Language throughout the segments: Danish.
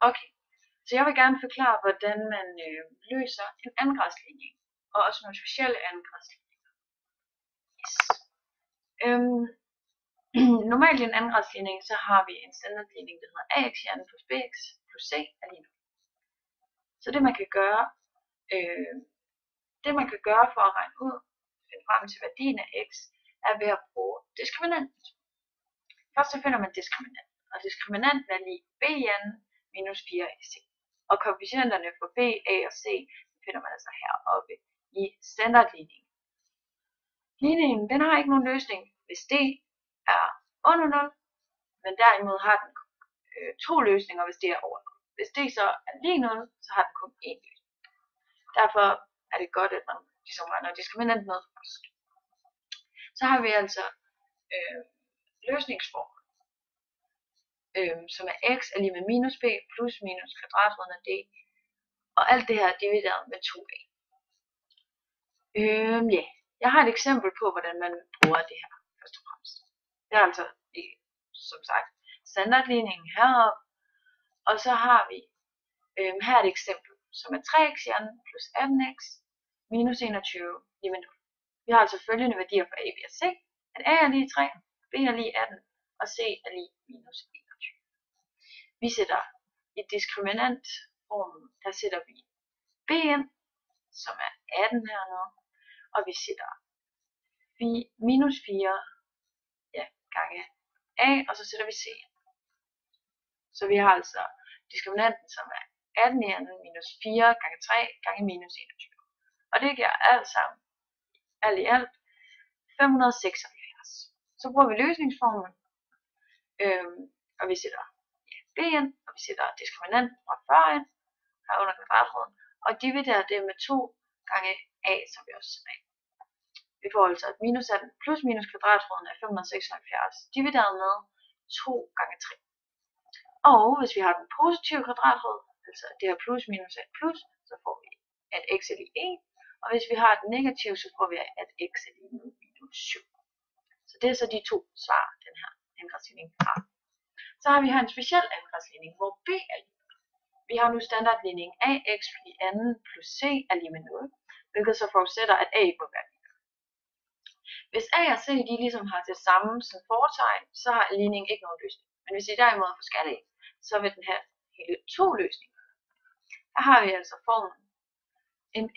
Okay, så jeg vil gerne forklare, hvordan man løser en andengradsligning, og også nogle specielle andengradsligninger. Yes. Normalt i en andengradsligning, så har vi en standardligning, der hedder ax i anden plus bx plus c er lige 0. Så det man kan gøre for at regne ud, finde frem til værdien af x, er ved at bruge diskriminanten. Først så finder man diskriminanten, og diskriminanten er lige b i anden minus 4ac. Og koefficienterne for b, a og c finder man altså heroppe i standardligningen. Ligningen den har ikke nogen løsning, hvis d er under 0, men derimod har den to løsninger, hvis det er over 0. Hvis det så er lige 0, så har den kun én løsning. Derfor er det godt, at man ligesom regner diskriminanten med først. Så har vi altså løsningsform, som er x er lige med minus b plus minus kvadratroden af d, og alt det her er divideret med 2a. Jeg har et eksempel på, hvordan man bruger det her, først og fremmest. Det er altså, som sagt, standardligningen heroppe, og så har vi her et eksempel, som er 3x i anden plus 18x minus 21 lige med 0. Vi har altså følgende værdier for a, b og c, at a er lige 3, b er lige 18, og c er lige minus 21. Vi sætter i diskriminantformen, der sætter vi b ind, som er 18 hernede, og vi sætter minus 4 gange a, og så sætter vi c ind. Så vi har altså diskriminanten, som er 18 i anden minus 4 gange 3 gange minus 21. Og det giver alt sammen, alt i alt, 576. Så bruger vi løsningsformen, og vi sætter b ind, og vi sætter diskriminanten fra før ind, her under kvadratroden, og dividerer det med 2 gange a, som vi også sætter ind. Vi får altså at minus 18 plus minus kvadratroden er 576, divideret med 2 gange 3. Og hvis vi har den positive kvadratrod, altså det her plus minus er plus, så får vi at x er lige 1. Og hvis vi har den negative, så får vi at x er lige minus 7. Så det er så de to svar, den her andengradsligning har. Så har vi her en speciel andengradsligning, hvor b er lige 0. Vi har nu standardligningen ax i anden plus c er lige med 0, hvilket så forudsætter, at a ikke må være lige 0. Hvis a og c de ligesom har det samme som fortegn, så har ligningen ikke nogen løsning. Men hvis de derimod er forskellige, så vil den have hele to løsninger. Her har vi altså formen,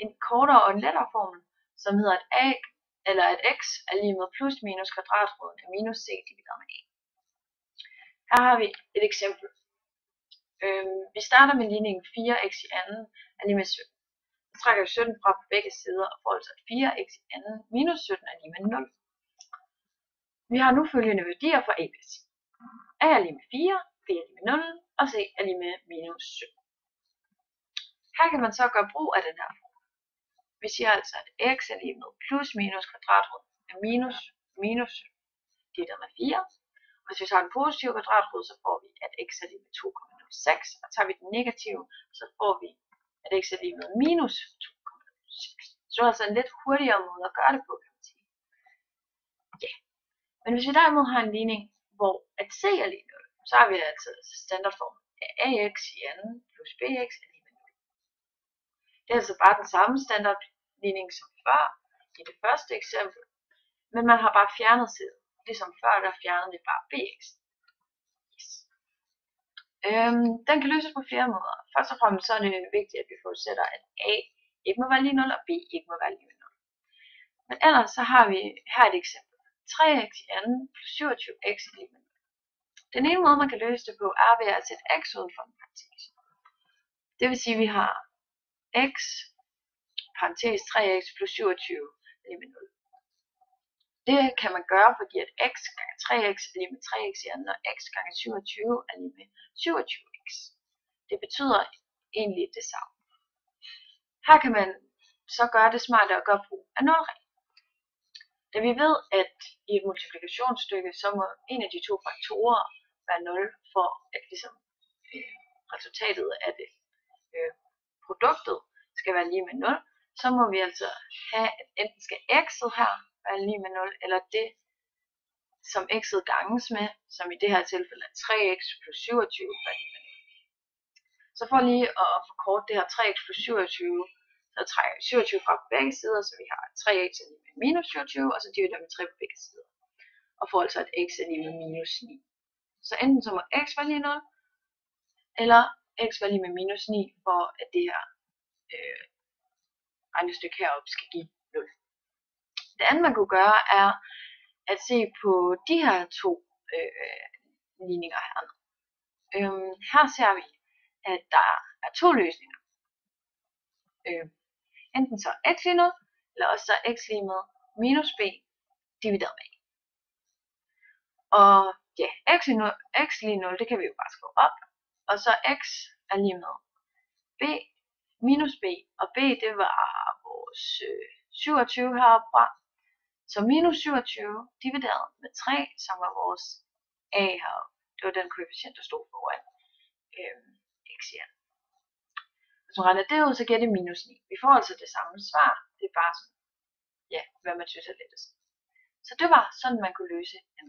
en kortere og en lettere formel, som hedder at x er lige med plus minus kvadratroden af minus c divideret med a. Her har vi et eksempel. Vi starter med ligningen 4x i anden er lige med 17. Så trækker vi 17 fra på begge sider og får altså 4x i anden minus 17 er lige med 0. Vi har nu følgende værdier for a og c. A er lige med 4, b er lige med 0, og c er lige med minus 17. Her kan man så gøre brug af den her formel. Vi siger altså, at x er lige med plus minus kvadratrod af minus 17 divideret med 4. Og hvis vi tager den positive kvadratrod, så får vi, at x er lige med 2,06. Og tager vi den negative, så får vi, at x er lige med minus 2,06. Så det er altså en lidt hurtigere måde at gøre det på, kan man sige. Ja. Men hvis vi derimod har en ligning, hvor at c er lige 0, så har vi altså standardformen af ax i anden plus bx er lige med 0. Det er altså bare den samme standardligning som før i det første eksempel, men man har bare fjernet c. Ligesom før, der fjernede vi bare bx. Yes. Den kan løses på flere måder. Først og fremmest så er det vigtigt, at vi forudsætter, at a ikke må være lige 0, og b ikke må være lige 0. Men ellers så har vi her et eksempel. 3x i anden plus 27x er lige med 0. Den ene måde, man kan løse det på, er ved at sætte x uden for en parentes. Det vil sige, at vi har x, parentes 3x plus 27 er lige med 0. Det kan man gøre, fordi at x gange 3x er lige med 3x i anden, og x gange 27 er lige med 27x. Det betyder egentlig det samme. Her kan man så gøre det smarte at gøre brug af nulreglen. Da vi ved, at i et multiplikationsstykke, så må en af de to faktorer være 0, for at ligesom, resultatet af det produktet skal være lige med 0, så må vi altså have, at enten skal x'et her være lige med 0, eller det, som x'et ganges med, som i det her tilfælde er 3x plus 27, være lige med 0. Så for lige at forkorte det her 3x plus 27, så trækker vi 27 fra begge sider, så vi har 3x er lige med minus 27, og så dividerer vi med 3 på begge sider. Og får altså at x er lige med minus 9. Så enten så må x være lige 0, eller x være lige med minus 9, for at det her regnestykke heroppe skal give 0. Det andet man kunne gøre er at se på de her to ligninger her. Her ser vi, at der er to løsninger. Enten så x lige 0, eller også så x lige med minus b divideret med a. Og ja, x lige 0, det kan vi jo bare skrive op. Og så x er lige med b minus b, og b det var vores 27 heroppe fra. Så minus 27 divideret med 3, som var vores a heroppe. Det var den koefficient, der stod foran x her. Hvis man regner det ud, så giver det minus 9. Vi får altså det samme svar. Det er bare sådan, ja, hvad man synes er lettest. Så det var sådan, man kunne løse en